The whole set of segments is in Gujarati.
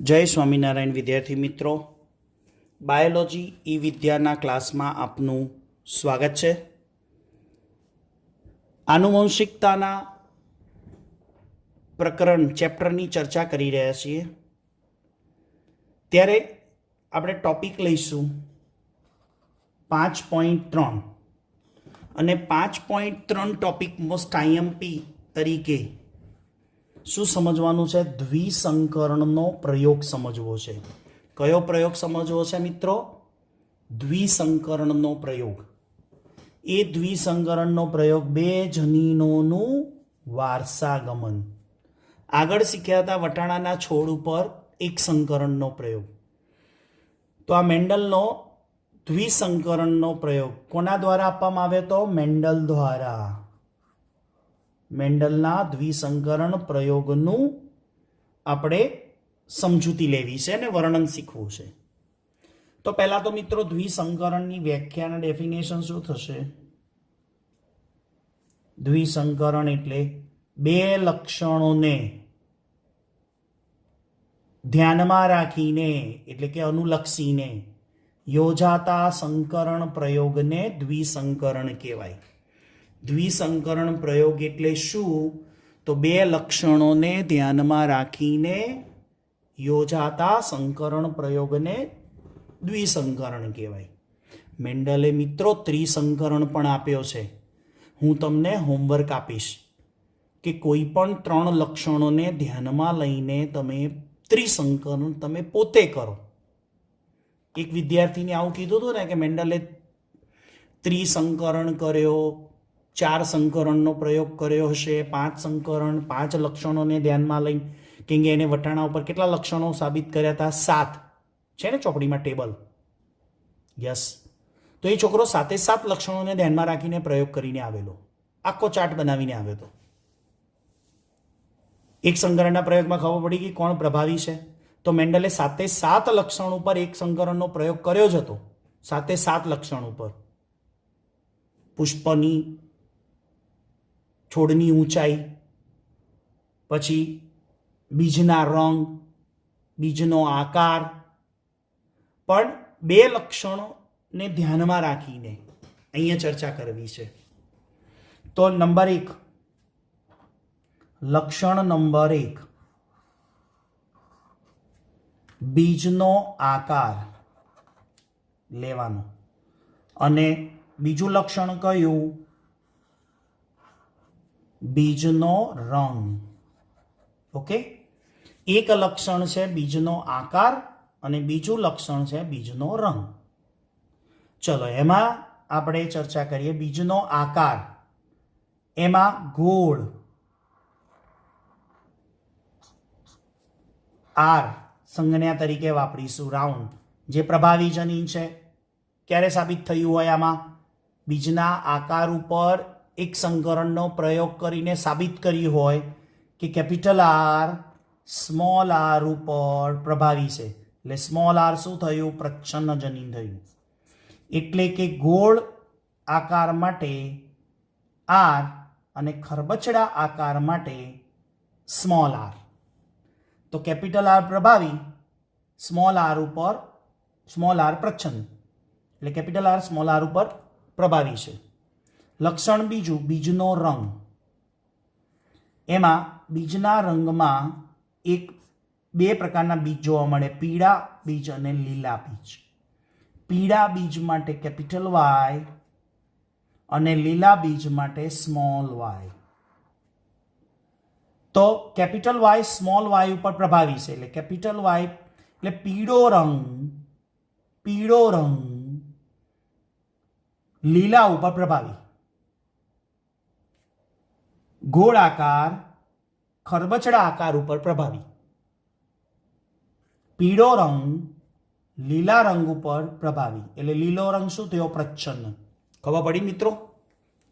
જય સ્વામિનારાયણ વિદ્યાર્થી મિત્રો, બાયોલોજી ઈ વિદ્યાના ક્લાસમાં આપનું સ્વાગત છે. આનુવંશિકતાના પ્રકરણ ચેપ્ટરની ચર્ચા કરી રહ્યા છીએ. ત્યારે આપણે ટોપિક લઈશું 5.3 અને 5.3 ટોપિક મોસ્ટ આઈએમપી તરીકે શું સમજવાનું છે? દ્વિસંકરણનો પ્રયોગ સમજવો છે. કયો પ્રયોગ સમજવો છે મિત્રો? દ્વિસંકરણનો પ્રયોગ. એ દ્વિસંકરણનો પ્રયોગ બે જનીનોનું વારસાગમન. આગળ શીખ્યા હતા વટાણાના છોડ ઉપર એક સંકરણનો પ્રયોગ. તો આ મેન્ડલનો દ્વિસંકરણનો પ્રયોગ કોના દ્વારા આપવામાં આવ્યો હતો? મેન્ડલ દ્વારા. મેન્ડલના દ્વિસંકરણ પ્રયોગનું આપણે સમજૂતી લેવી છે અને વર્ણન શીખવું છે. તો પહેલા તો મિત્રો દ્વિસંકરણની વ્યાખ્યા અને ડેફિનેશન શું થશે? દ્વિસંકરણ એટલે બે લક્ષણોને ધ્યાનમાં રાખીને એટલે કે અનુલક્ષીને યોજાતા સંકરણ પ્રયોગને દ્વિસંકરણ કહેવાય. દ્વિસંકરણ પ્રયોગ એટલે શું? તો બે લક્ષણોને ધ્યાનમાં રાખીને યોજાતા સંકરણ પ્રયોગને દ્વિસંકરણ કહેવાય. મેન્ડલે મિત્રો ત્રિસંકરણ પણ આપ્યો છે. હું તમને હોમવર્ક આપીશ કે કોઈ પણ ત્રણ લક્ષણોને ધ્યાનમાં લઈને તમે ત્રિસંકરણ તમે પોતે કરો. એક વિદ્યાર્થીને આવું કીધું હતું ને કે મેન્ડલે ત્રિસંકરણ કર્યો, 4 સંકરણનો પ્રયોગ કર્યો હશે, 5 સંકરણ, 5 લક્ષણોને ધ્યાનમાં લઈ, કેમ કે એને વટાણા ઉપર કેટલા લક્ષણો સાબિત કર્યા હતા? 7 છે ને ચોપડીમાં ટેબલ. યસ. તો એ છોકરો 7 લક્ષણોને ધ્યાનમાં રાખીને પ્રયોગ કરીને આવેલો, આખો ચાર્ટ બનાવીને આવ્યો હતો. એક સંકરણના પ્રયોગમાં ખબર પડી કે કોણ પ્રભાવી છે. તો મેન્ડલે 7 લક્ષણ ઉપર એક સંકરણનો પ્રયોગ કર્યો જ હતો. 7 લક્ષણ ઉપર. પુષ્પની છોડની ઊંચાઈ, પછી બીજના રંગ, બીજનો આકાર, પણ બે લક્ષણોને ધ્યાનમાં રાખીને અહીંયા ચર્ચા કરવી છે. તો નંબર 1, લક્ષણ નંબર 1, બીજનો આકાર લેવાનો. અને બીજું લક્ષણ કયું? બીજનો રંગ. ઓકે. એક લક્ષણ છે બીજનો આકાર અને બીજું લક્ષણ છે બીજનો રંગ. ચલો એમાં આપણે ચર્ચા કરીએ. બીજનો આકાર, એમાં ગોળ, આર સંજ્ઞા તરીકે વાપરીશું, રાઉન્ડ, જે પ્રભાવી જનીન છે. ક્યારે સાબિત થયું હોય? આમાં બીજના આકાર ઉપર એક સંકરણનો પ્રયોગ કરીને સાબિત કર્યું હોય કે કેપિટલ આર સ્મોલ આર ઉપર પ્રભાવી છે. એટલે સ્મોલ આર શું થયું? પ્રચ્છન્ન જનીન થયું. એટલે કે ગોળ આકાર માટે આર અને ખરબચડા આકાર માટે સ્મોલ આર. તો કેપિટલ આર પ્રભાવી, સ્મોલ આર ઉપર, સ્મોલ આર પ્રચ્છન્ન. એટલે કેપિટલ આર સ્મોલ આર ઉપર પ્રભાવી છે. લક્ષણ બીજું, બીજનો રંગ. એમાં બીજના રંગમાં બે પ્રકારના બીજ જોવા મળે, પીળા બીજ અને લીલા બીજ. પીળા બીજ માટે કેપિટલ વાય અને લીલા બીજ માટે સ્મોલ વાય. તો કેપિટલ વાય સ્મોલ વાય ઉપર પ્રભાવી છે. એટલે કેપિટલ વાય એટલે પીળો રંગ લીલા ઉપર પ્રભાવી. ગોળ આકાર ખરબચડા આકાર ઉપર પ્રભાવી. પીળો રંગ લીલા રંગ ઉપર પ્રભાવી. એટલે લીલો રંગ શું થયો? પ્રચ્છન્ન. ખબર પડી મિત્રો?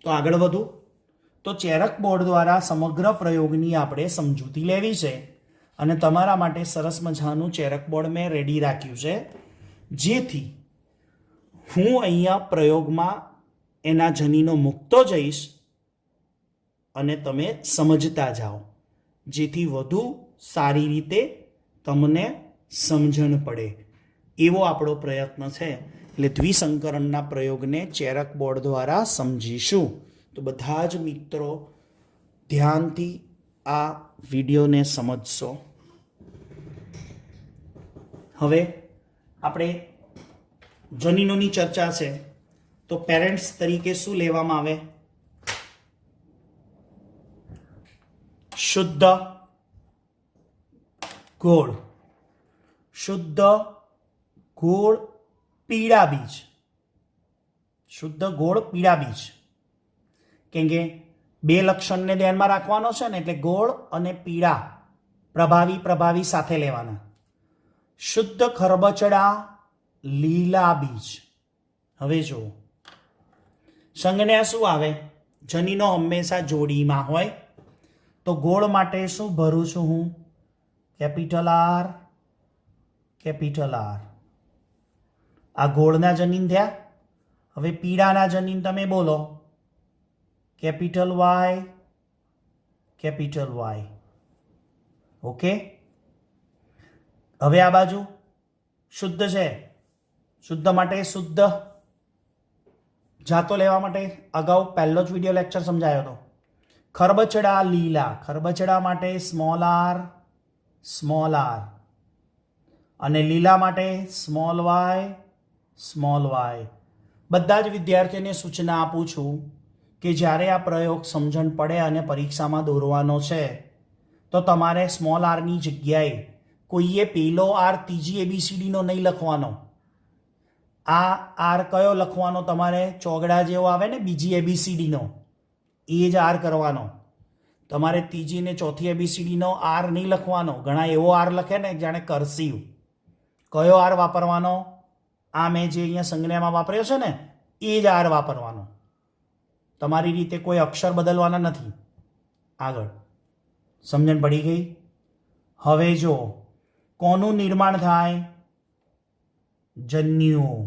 તો આગળ વધુ. તો ચેરક બોર્ડ દ્વારા સમગ્ર પ્રયોગની આપણે સમજૂતી લેવી છે અને તમારા માટે સરસ મજાનું ચેરક બોર્ડ મેં રેડી રાખ્યું છે, જેથી હું અહીંયા પ્રયોગમાં એના જનીનો મૂકતો જઈશ અને તમે સમજતા જાઓ, જેથી વધુ સારી રીતે તમને સમજણ પડે એવો આપણો પ્રયત્ન છે. એટલે દ્વિસંકરણના પ્રયોગને ચેરક બોર્ડ દ્વારા સમજીશું. તો બધા જ મિત્રો ધ્યાનથી આ વિડીયોને સમજશો. હવે આપણે જનીનોની ચર્ચા છે. તો પેરેન્ટ્સ તરીકે શું લેવામાં આવે? શુદ્ધ ગોળ, શુદ્ધ ગોળ પીળા બીજ, શુદ્ધ ગોળ પીળા બીજ. કેમ કે બે લક્ષણને ધ્યાનમાં રાખવાનો છે ને, એટલે ગોળ અને પીળા પ્રભાવી સાથે લેવાના. શુદ્ધ ખરબચડા લીલા બીજ. હવે જુઓ, સંજ્ઞા શું આવે? જનીનો હંમેશા જોડીમાં હોય. તો ગોળ માટે શું ભરું છું હું? Capital R, capital R. આ ગોળના જનીન થયા. હવે પીળાના જનીન તમે બોલો. Capital Y, capital Y. Okay. હવે આ બાજુ શુદ્ધ છે. શુદ્ધ માટે શુદ્ધ જાતો લેવા માટે અગાઉ પહેલો જ વિડીયો લેક્ચર સમજાયો હતો. ખરબચડા લીલા, ખરબચડા માટે સ્મોલ આર, સ્મોલ આર. અને લીલા માટે સ્મોલ વાય, સ્મોલ વાય. બધા જ વિદ્યાર્થીઓને સૂચના આપું છું કે જ્યારે આ પ્રયોગ સમજણ પડે અને પરીક્ષામાં દોરવાનો છે તો તમારે સ્મોલ આરની જગ્યાએ કોઈએ પેલો આર ત્રીજી એબીસીડીનો નહીં લખવાનો. આ આર કયો લખવાનો? તમારે ચોગડા જેવો આવે ને બીજી એબીસીડીનો, એ જ આર કરવાનો. તમારે ત્રીજી ને ચોથી એબીસીડીનો આર નહીં લખવાનો. ઘણા એવો આર લખે ને જાણે કર્સિવ. કયો આર વાપરવાનો? આ મેં જે અહીંયા સંજ્ઞામાં વાપર્યો છે ને એ જ આર વાપરવાનો. તમારી રીતે કોઈ અક્ષર બદલવાના નથી. આગળ સમજણ પડી ગઈ? હવે જો કોનું નિર્માણ થાય? જન્યુઓ.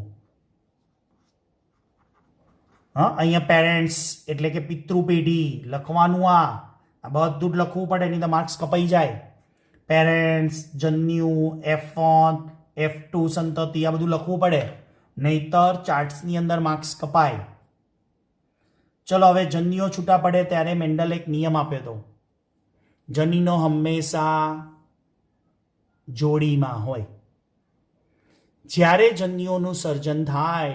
હા, અહીંયા પેરેન્ટ્સ એટલે કે પિતૃ પેઢી લખવાનું. આ બધું જ લખવું પડે, નહીં તો માર્ક્સ કપાઈ જાય. પેરેન્ટ્સ, જન્યુ, F1, F2 સંતતિ, આ બધું લખવું પડે, નહીતર ચાર્ટ્સની અંદર માર્ક્સ કપાય. ચલો હવે જન્યુઓ છૂટા પડે ત્યારે મેન્ડલ એક નિયમ આપ્યો હતો. જનીનો હંમેશા જોડીમાં હોય. જ્યારે જન્યુઓનું સર્જન થાય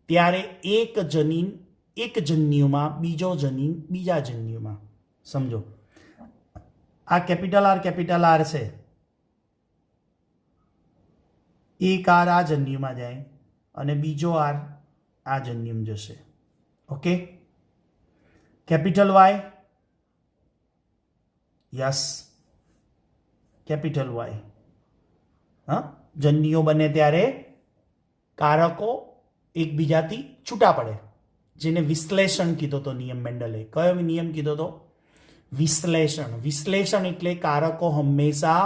ત્યારે એક જનીન એક જન્યુમાં, બીજો જનીન બીજા જન્યુમાં. સમજો, આ કેપિટલ આર છે. એક આર આ જન્યુમાં જાય અને બીજો આર આ જન્યુમાં જશે. Okay. Capital Y, yes, capital Y. હા, જન્યુઓ બને ત્યારે કારકો એકબીજાથી છૂટા પડે, જેને વિશ્લેષણ કીધો હતો નિયમ મેન્ડલે. કયો નિયમ કીધો હતો? વિશ્લેષણ. વિશ્લેષણ એટલે કારકો હંમેશા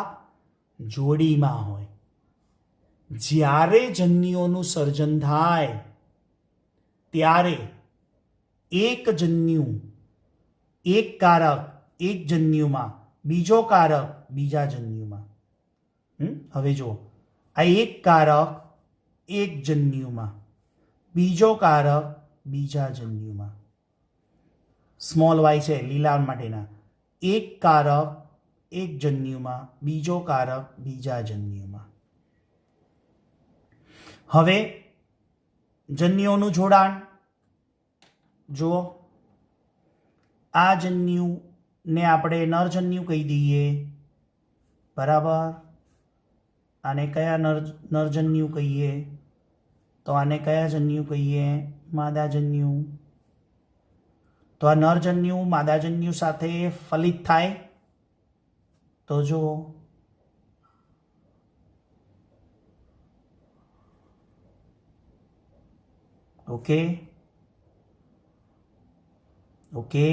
જોડીમાં હોય. જ્યારે જન્યુઓનું સર્જન થાય ત્યારે એક જન્યુ, એક કારક એક જન્યુમાં, બીજો કારક બીજા જન્યુમાં. હવે જુઓ, આ એક કારક એક જન્યુમાં, બીજો કારક બીજા જન્યુમાં. સ્મોલ વાય છે લીલા માટેના. એક કારક એક જન્યુમાં, બીજો કારક બીજા જન્યુમાં. હવે જન્યુઓનું જોડાણ જુઓ. આ જન્યુને આપણે નરજન્યુ કહી દઈએ, બરાબર. આને કયા નરજન્યુ કહીએ? તો આને કયા જન્યુ કહીએ? માદાજન્યુ. તો આ નરજન્યુ માદાજન્યુ સાથે ફલિત થાય તો જુઓ, ઓકે ઓકે.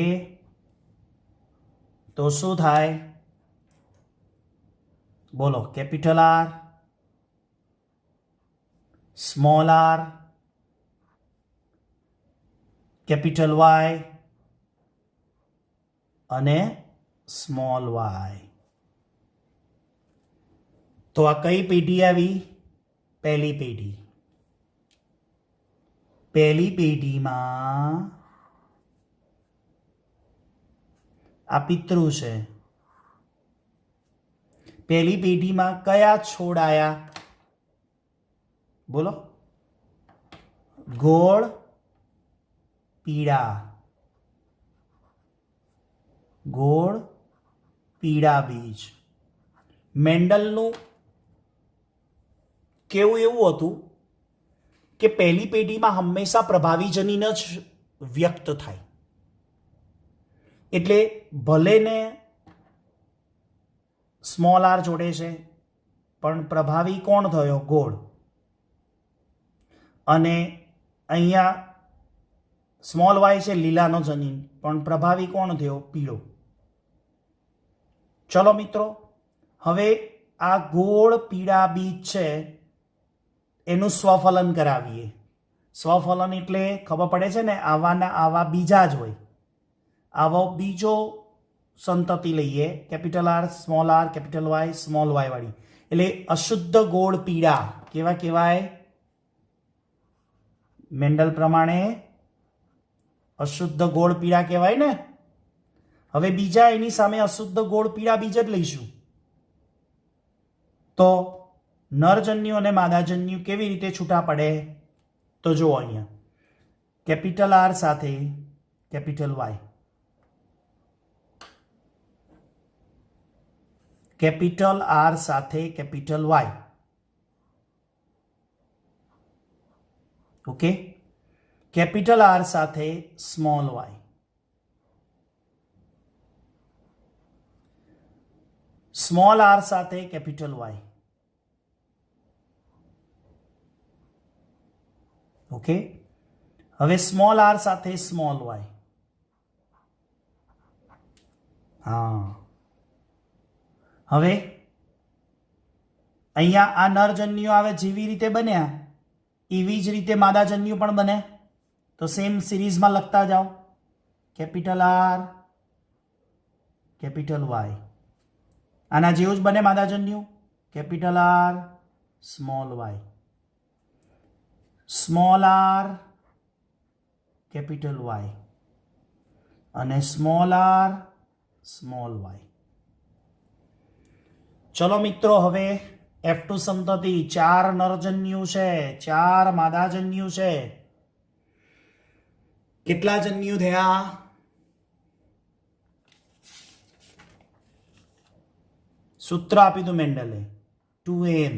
તો શું થાય? બોલો. Capital R, small R, capital Y અને સ્મોલ વાય. તો આ કઈ પેઢી આવી? પહેલી પેઢી. પહેલી પેઢીમાં આ પિતૃ છે. પહેલી પેઢીમાં કયા છોડ આયા? બોલો. ગોળ પીળા. ગોળ પીળા બીજ. મેન્ડલનું કેવું એવું હતું કે પહેલી પેઢીમાં હંમેશા પ્રભાવી જનીન જ વ્યક્ત થાય. એટલે ભલે ને સ્મોલ આર જોડે છે, પણ પ્રભાવી કોણ થયો? ગોળ. અને અહીંયા સ્મોલ વાય છે, લીલાનો જનીન, પણ પ્રભાવી કોણ થયો? પીળો. ચલો મિત્રો, હવે આ ગોળ પીળા બીજ છે એનું સ્વફલન કરાવીએ. સ્વફલન એટલે ખબર પડે છે ને, આવાના આવા બીજા જ હોય. આવો બીજો સંતતિ લઈએ, capital R, small R, capital Y, small Y વાળી. એટલે અશુદ્ધ ગોળ પીળા કેવા કહેવાય? મેન્ડલ પ્રમાણે અશુદ્ધ ગોળ પીળા કહેવાય ને. હવે બીજા એની સામે અશુદ્ધ ગોળ પીળા બીજ જ લઈશું. તો નરજન્યુ અને માદાજન્યુ કેવી રીતે છૂટા પડે? તો જુઓ અહીંયા, કેપિટલ આર સાથે કેપિટલ વાય, કેપિટલ આર સાથે capital Y. Okay. Capital R સાથે સ્મોલ વાય. સ્મોલ આર સાથે કેપિટલ વાય. ઓકે. હવે સ્મોલ આર સાથે સ્મોલ વાય. હા. હવે અહીંયા આ નરજન્યુ આવે જેવી રીતે બન્યા એવી જ રીતે માદાજન્યુ પણ બને. તો સેમ સિરીઝમાં લખતા જાઓ, કેપિટલ આર કેપિટલ વાય. આના જેવું જ બને માદાજન્યુ, capital R small Y, small R capital Y અને સ્મોલ આર સ્મોલ વાય. ચલો મિત્રો, હવે F2 સંતતિ 4 નરજન્યુ છે, 4 માદાજન્યુ છે. કેટલા જન્યુ થયા? સૂત્ર આપી દઉં મેન્ડલે, 2n.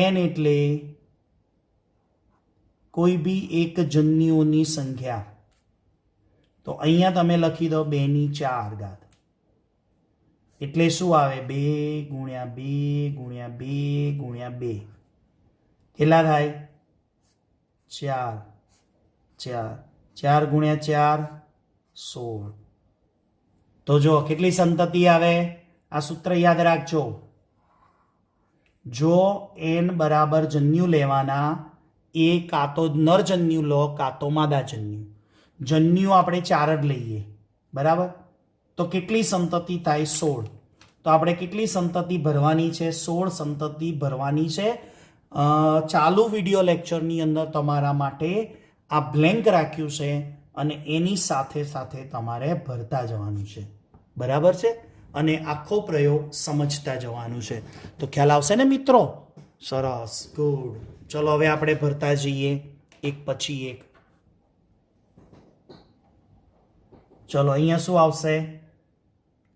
n એટલે કોઈ બી એક જન્યુઓની સંખ્યા. તો અહીંયા તમે લખી દો 2⁴. એટલે શું આવે? 2 ગુણ્યા 2 ગુણ્યા 2 ગુણ્યા 2. કેટલા થાય? 4. 4 ગુણ્યા 4 16. તો જો કેટલી સંતતિ આવે? આ સૂત્ર યાદ રાખજો. જો n બરાબર જન્યુ લેવાના, એ કાં તો નરજન્યુ લો કાં તો માદાજન્યુ. જન્યુ આપણે 4 જ લઈએ, બરાબર? તો કેટલી સંતતિ થાય? 16. તો આપણે કેટલી સંતતિ ભરવાની છે? 16 સંતતિ ભરવાની છે. ચાલુ વિડીયો લેક્ચરની અંદર તમારા માટે આ બ્લેન્ક રાખ્યું છે અને એની સાથે સાથે તમારે ભરતા જવાનું છે, બરાબર છે? અને આખો પ્રયોગ સમજતા જવાનું છે. તો ખ્યાલ આવશે ને મિત્રો? સરસ, ગુડ. ચલો હવે આપણે ભરતા જઈએ એક પછી એક. ચલો અહીંયા શું આવશે?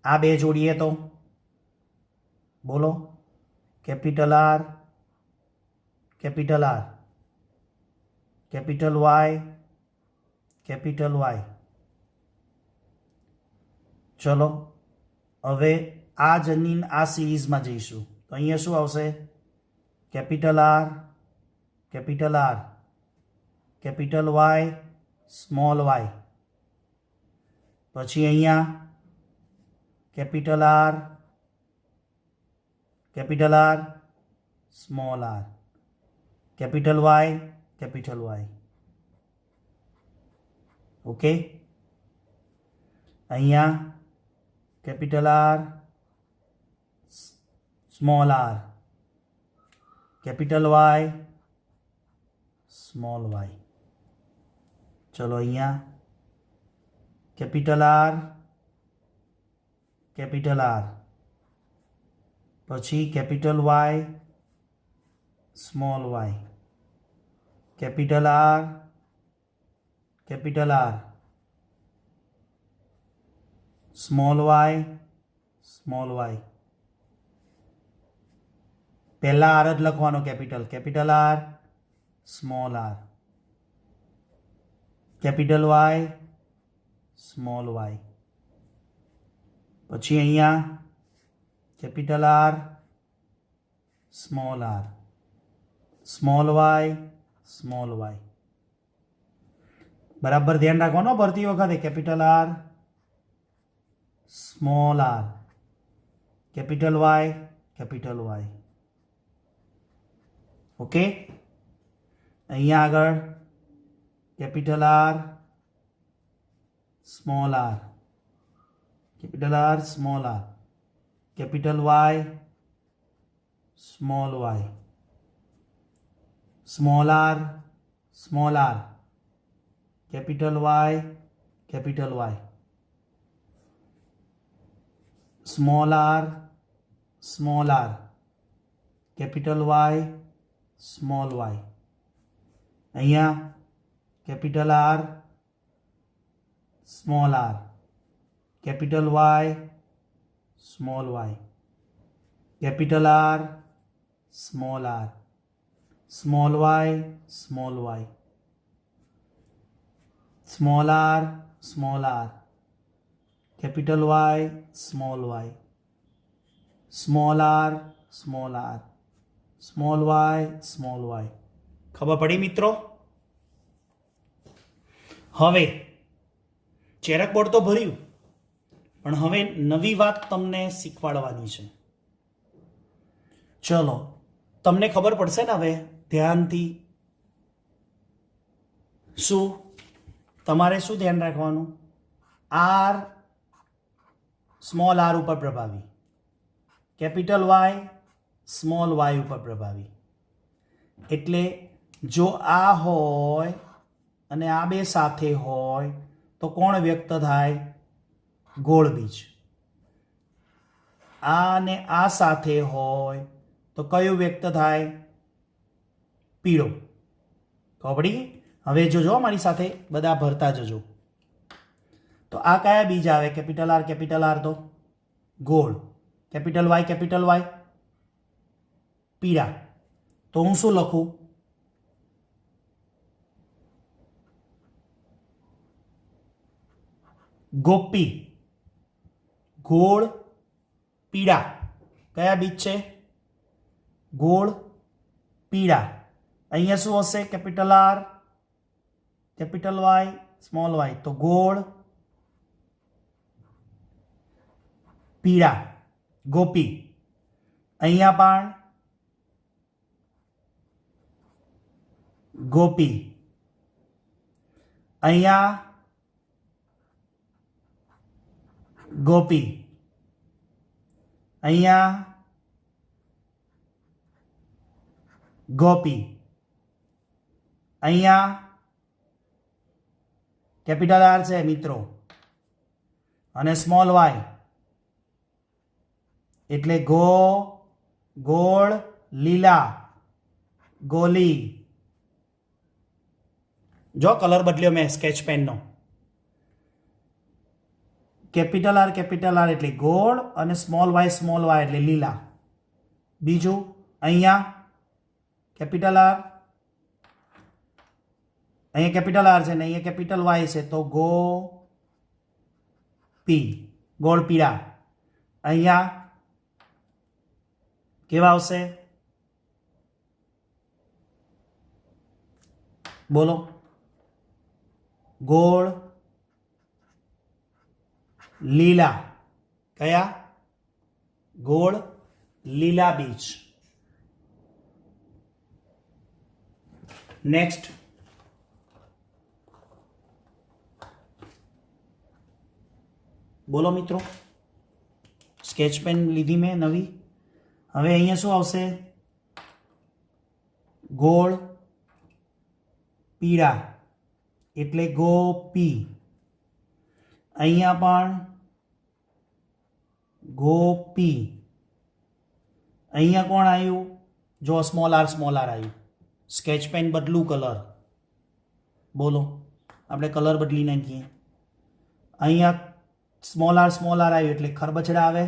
આ બે જોડીએ તો બોલો, capital R capital R, capital Y capital Y. ચલો હવે આ જનીન આ સિરીઝમાં જઈશું. તો અહીંયા શું આવશે? Capital R capital R, capital Y small Y. પછી અહીંયા capital R small R, capital Y. Okay. અહીંયા capital R small R, capital Y, small Y. चलो अहींया कैपिटल आर, कैपिटल आर, पछी capital Y, small Y, capital R, capital R, small Y, small Y. पहला आर ज लखवानो capital, capital R, small R, capital Y, small Y. पछी अहींया capital R, small R, small Y, small Y. बराबर ध्यान राखवानो भरती वखते, capital R, small R, capital Y, capital Y. Okay, अहींया आगळ capital R, small R, capital R, small R, capital Y, small Y, small R, small R, capital Y, capital Y, small R, small R, capital Y, small Y. अहींया capital R, small R, capital Y, small Y, capital R, small R, small Y, small Y, small R, small R, capital Y, small Y, small R, small R, small Y, small Y. खबर पड़ी मित्रों? हवे चेरक बोर्ड तो भर्યું, पण हवे नवी वात तमने शीखवाडवानी छे। चलो तमने खबर पड़शे ने हवे ध्यानथी शुं तमारे शुं ध्यान राखवानुं? आर स्मॉल आर उपर प्रभावी, कैपिटल वाई स्मॉल वाई उपर प्रभावी। एटले जो आ होय अने आ बे साथे होय तो कोण व्यक्त थाय? गोळ बीज। आ ने आ साथे होय तो कयो व्यक्त थाय? पीळो। खबर पड़ी? हवे जोजो मारी साथे बधा भरता जजो। तो आ कया बीज आवे? कैपिटल आर तो गोळ, कैपिटल वाई पीळा। तो हूँ शुं लखूं? गोपी। गोळ पीळा कया बीज छे? गोळ पीळा। अहींया शुं हशे? Capital R, capital Y, small Y. तो गोळ पीळा गोपी। अहींया पण गोपी। अहींया गोपी। अहींया गोपी। अहींया कैपिटल आर छे मित्रों अने स्मॉल वाई एटले गोळ लीला गोली। जो कलर बदल्यो मैं स्केच पेन नो। कैपिटल आर एटले गोळ अने स्मॉल वाई एटले लीला। बीजू अहींया कैपिटल आर, अहींया कैपिटल आर छे ने अहींया कैपिटल वाई छे तो पी गोळ पीळा। अहींया केवा आवशे? बोलो। गोळ लीला। कया? गोळ लीला बीज। नेक्स्ट बोलो मित्रों। स्केच पेन लीधी मैं नवी। હવે અહીંયા શું આવશે? ગોળ પીળા એટલે ગોપી. અહીંયા પણ ગોપી. અહીંયા કોણ આવ્યું? જો સ્મોલ આર આવ્યું. સ્કેચ પેન બદલું કલર. બોલો, આપણે કલર બદલી નાખીએ. અહીંયા સ્મોલ આર આવ્યું એટલે ખરબચડા આવે.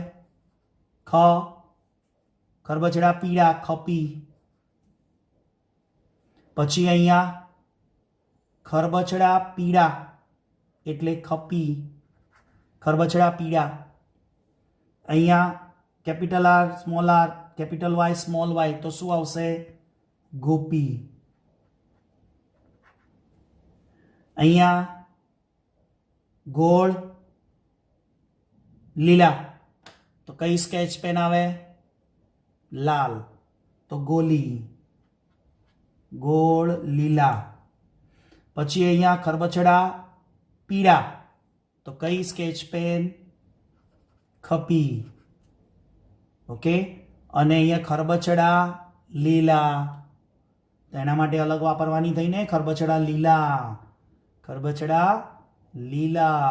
ખરબચડા પીળા ખપી. પછી અહીંયા ખરબચડા પીળા એટલે ખપી. ખરબચડા પીળા. અહીંયા capital R capital Y small Y તો શું આવશે? ગોપી. અહીંયા ગોળ લીલા તો કઈ સ્કેચ પેન આવે? લાલ તો ગોલી. ગોળ લીલા. પછી અહીંયા ખરબચડા પીળા તો કઈ સ્કેચ પેન? ખપી. ઓકે. અને અહીંયા ખરબચડા લીલા તો એના માટે અલગ વાપરવાની થઈને ખરબચડા લીલા. ખરબચડા લીલા.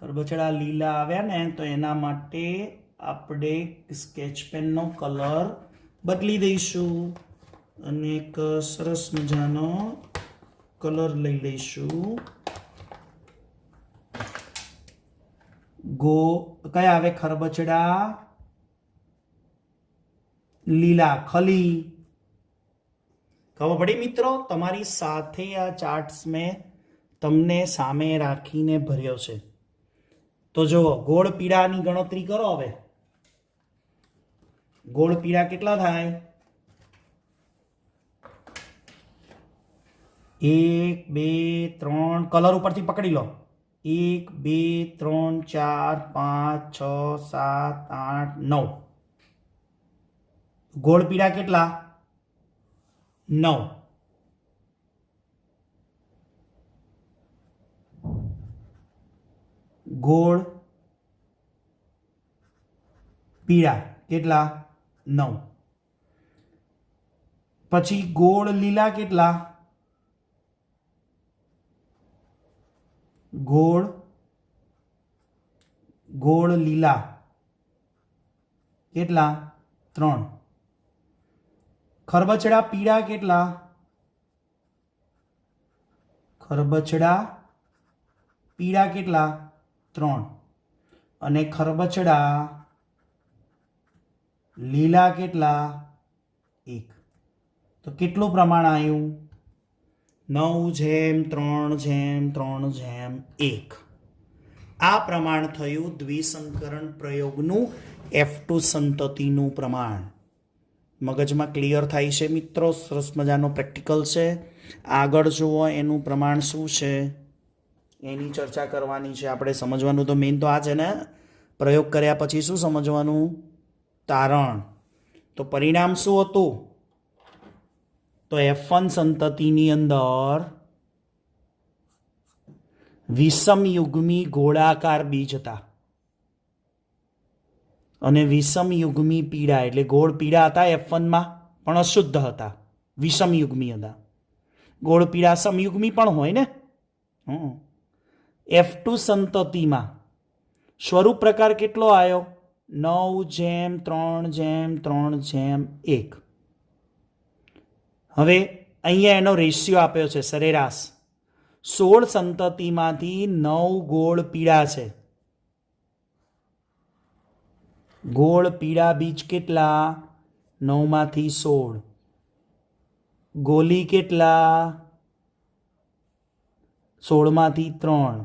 ખરબચડા લીલા આવ્યા ને તો એના માટે આપણે સ્કેચ પેનનો કલર બદલી દઈશું અને એક સરસ મજાનો કલર લઈ લઈશું. કયા આવે? ખરબચડા લીલા. ખલી. ખબર પડી મિત્રો? તમારી સાથે આ ચાર્ટ્સ મેં તમને સામે રાખીને ભર્યો છે. તો જુઓ, ગોળ પીળાની ગણતરી કરો. હવે ગોળ પીળા કેટલા થાય? 1 2 3 કલર ઉપરથી પકડી લો. 1 2 3 4 5 6 7 8 9. ગોળ પીળા કેટલા? 9. ગોળ પીળા કેટલા? 9. પછી ગોળ લીલા કેટલા? ગોળ લીલા કેટલા? 3. ખરબચડા પીળા કેટલા? ખરબચડા પીળા કેટલા? 3. અને ખરબચડા લીલા કેટલા? 1. તો કેટલું પ્રમાણ આવ્યું? 9:3:3:1. આ પ્રમાણ થયું દ્વિસંકરણ પ્રયોગનું F2 સંતતિનું પ્રમાણ. મગજમાં ક્લિયર થાય છે મિત્રો? સરસ મજાનો પ્રેક્ટિકલ છે. આગળ જુઓ એનું પ્રમાણ શું છે એની ચર્ચા કરવાની છે આપણે. સમજવાનું તો મેઇન તો આ છે ને. પ્રયોગ કર્યા પછી શું સમજવાનું? તારણ. તો પરિણામ શું હતું? તો F1 સંતતિની અંદર વિષમયુગ્મી ગોળાકાર બીજ હતા અને વિષમયુગ્મી પીળા એટલે ગોળ પીળા હતા F1માં પણ અશુદ્ધ હતા, વિષમયુગ્મી હતા. ગોળ પીળા સમયુગ્મી પણ હોય ને. F2 સંતતિમાં સ્વરૂપ પ્રકાર કેટલો આવ્યો? 9:3:3:1. હવે અહીંયા એનો રેશિયો આપ્યો છે સરેરાશ. 16 સંતતિમાંથી 9 ગોળ પીળા છે. ગોળ પીળા બીજ કેટલા? 9માંથી 16. ગોલી કેટલા? 16માંથી 3.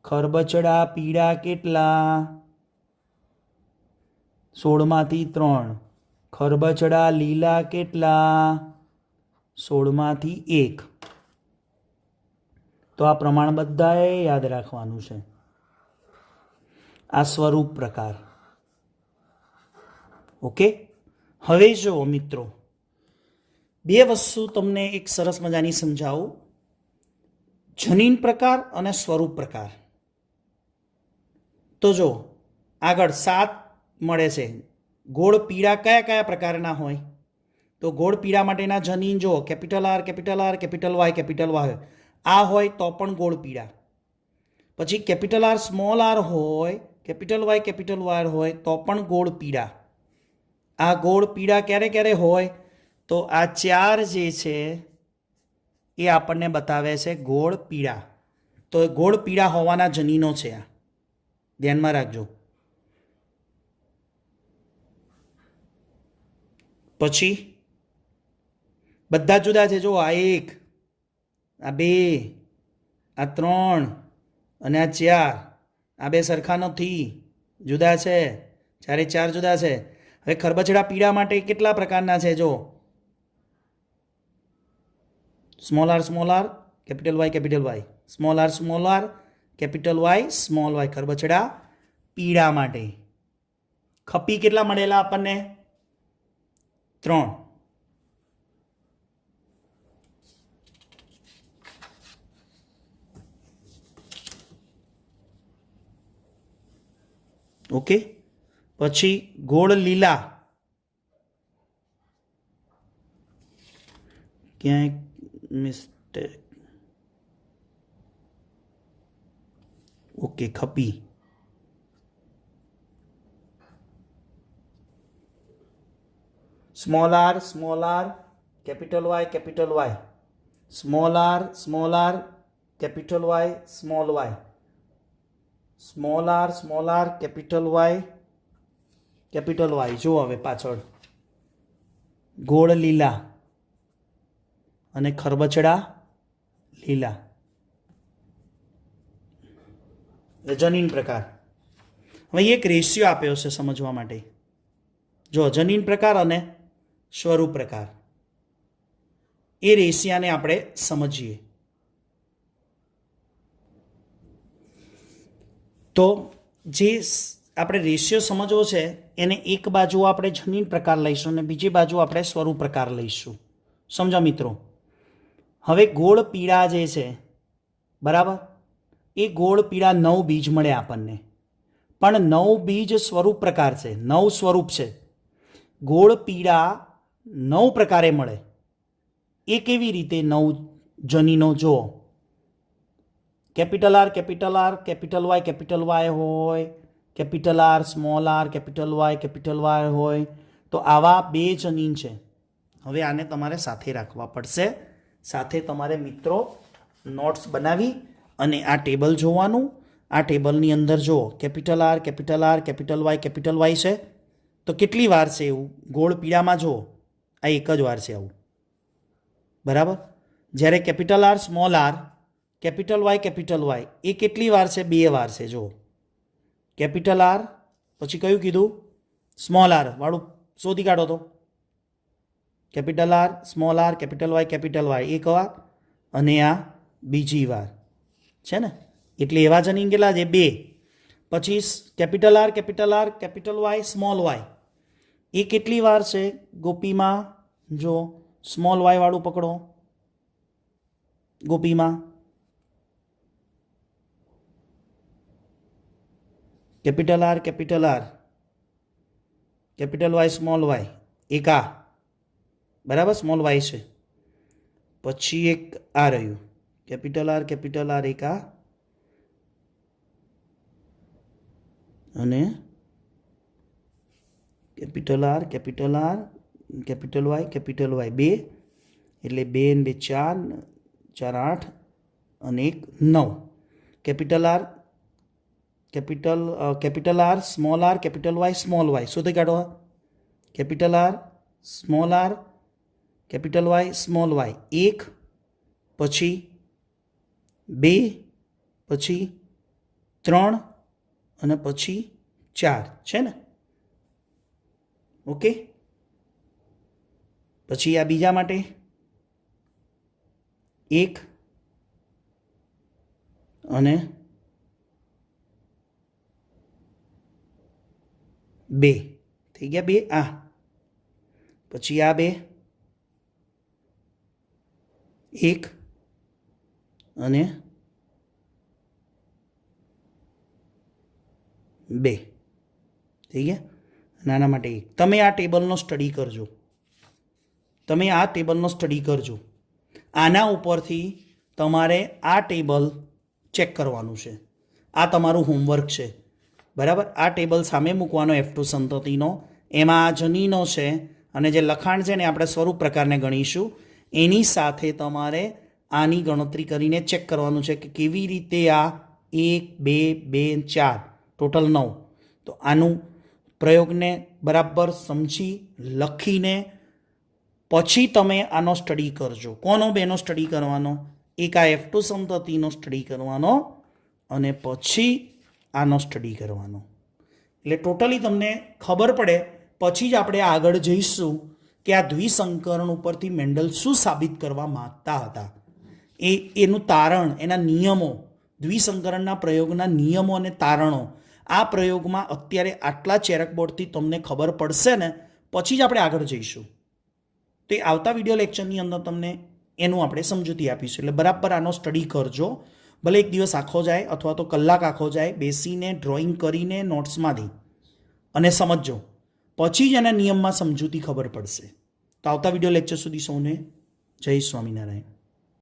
ખરબચડા પીળા કેટલા? 16માંથી 3. ખરબચડા લીલા કેટલા? 16માંથી 1. તો આ પ્રમાણ બધાએ યાદ રાખવાનું છે. આ સ્વરૂપ પ્રકાર. ઓકે. હવે જો મિત્રો, બે વસ્તુ તમને એક સરસ મજાની સમજાવું. જનીન પ્રકાર અને સ્વરૂપ પ્રકાર. તો જો આગળ 7 મળે છે ગોળ પીળા કયા કયા પ્રકારના હોય? તો ગોળ પીળા માટેના જનીન જો કેપિટલ આર કેપિટલ વાય આ હોય તો પણ ગોળ પીળા. પછી કેપિટલ આર સ્મોલ આર હોય, કેપિટલ વાય હોય તો પણ ગોળ પીળા. આ ગોળ પીળા ક્યારે ક્યારે હોય? તો આ ચાર જે છે એ આપણને બતાવે છે ગોળ પીળા. તો ગોળ પીળા હોવાના જનીનો છે આ, ધ્યાનમાં રાખજો. પછી બધા જુદા છે. જો આ 1, આ 2, આ 3 અને આ 4. આ બે સરખા નથી, જુદા છે. ચારે ચાર જુદા છે. હવે ખરબચડા પીળા માટે કેટલા પ્રકારના છે? જો small R capital Y small R capital Y ખરબચડા પીળા માટે. ખપી કેટલા મળેલા આપણને? 3. ઓકે. પછી ગોળ લીલા, ક્યાંક મિસ્ટેક. ઓકે, ખપી. Small R capital Y small R capital Y small R capital Y. જો હવે પાછળ ગોળ લીલા અને ખરબચડા લીલા. જનીન પ્રકાર. હવે એક રેશિયો આપ્યો છે સમજવા માટે. જો જનીન પ્રકાર અને સ્વરૂપ પ્રકાર, એ રેશિયાને આપણે સમજીએ. તો જે આપણે રેશિયો સમજવો છે એને એક બાજુ આપણે જનીન પ્રકાર લઈશું અને બીજી બાજુ આપણે સ્વરૂપ પ્રકાર લઈશું. સમજો મિત્રો. હવે ગોળ પીળા જે છે, બરાબર, એ ગોળ પીળા 9 બીજ મળે આપણને, પણ 9 બીજ સ્વરૂપ પ્રકાર છે, 9 સ્વરૂપ છે. ગોળ પીળા 9 પ્રકારે મળે. એ કેવી રીતે 9 જનીનો? જુઓ, કેપિટલ આર કેપિટલ વાય હોય, capital R small R capital Y હોય, તો આવા 2 જનીન છે. હવે આને તમારે સાથે રાખવા પડશે. સાથે તમારે મિત્રો નોટ્સ બનાવી અને આ ટેબલ જોવાનું. આ ટેબલની અંદર જુઓ, કેપિટલ આર કેપિટલ વાય છે. તો કેટલી વાર છે એવું? ગોળ પીળામાં જુઓ, આ એક જ વાર છે આવું, બરાબર. જ્યારે capital R small R capital Y એ કેટલી વાર છે? 2 વાર છે. જુઓ, કેપિટલ આર પછી કયું કીધું? સ્મોલ આર વાળું શોધી કાઢો. તો capital R small R capital Y એક વાર અને આ બીજી વાર છે ને. એટલે એવા જનીન કેટલા છે? 2. પછી capital R capital Y small Y એ કેટલી વાર છે? ગોપીમાં જો સ્મોલ વાય વાળું પકડો, ગોપીમાં capital R capital Y small Y એક આ, બરાબર, સ્મોલ વાય છે. પછી એક આ રહ્યું, કેપિટલ આર એક આ અને કેપિટલ આર કેપિટલ વાય 2. એટલે 2 ને 2 4, 4 8 અને 1 9. Capital R small R capital Y શોધી કાઢો. Capital R small R capital Y small Y 1, પછી 2, પછી 3 અને પછી 4 છે ને. ઓકે. પછી આ બીજા માટે 1 અને 2 થઈ ગયા. 2 આ, પછી આ 2, 1 અને 2 થઈ ગયા. નાના માટે 1. તમે આ ટેબલનો સ્ટડી કરજો. આના ઉપરથી તમારે આ ટેબલ ચેક કરવાનું છે. આ તમારું હોમવર્ક છે, બરાબર. આ ટેબલ સામે મૂકવાનો F2 સંતતિનો, એમાં આ જનીનો છે અને જે લખાણ છે ને આપણે સ્વરૂપ પ્રકારને ગણીશું. એની સાથે તમારે આની ગણતરી કરીને ચેક કરવાનું છે કે કેવી રીતે આ 1 2 2 4 ટોટલ 9. તો આનું પ્રયોગને બરાબર સમજી લખીને પછી તમે આનો સ્ટડી કરજો. કોનો બેનો સ્ટડી કરવાનો? એક આ F2 સંતતિનો સ્ટડી કરવાનો અને પછી આનો સ્ટડી કરવાનો. એટલે ટોટલી તમને ખબર પડે પછી જ આપણે આગળ જઈશું કે આ દ્વિસંકરણ ઉપરથી મેન્ડલ શું સાબિત કરવા માંગતા હતા, એનું તારણ, એના નિયમો, દ્વિસંકરણના પ્રયોગના નિયમો અને તારણો આ પ્રયોગમાં અત્યારે આટલા ચેરકબોર્ડથી તમને ખબર પડશે ને પછી જ આપણે આગળ જઈશું. તો એ આવતા વિડીયો લેક્ચરની અંદર તમને એનું આપણે સમજૂતી આપીશું. એટલે બરાબર આનો સ્ટડી કરજો. ભલે એક દિવસ આખો જાય અથવા તો કલાક આખો જાય, બેસીને ડ્રોઈંગ કરીને નોટ્સમાંથી અને સમજજો. પછી જ એના નિયમમાં સમજૂતી ખબર પડશે. તો આવતા વિડીયો લેક્ચર સુધી સૌને જય સ્વામિનારાયણ.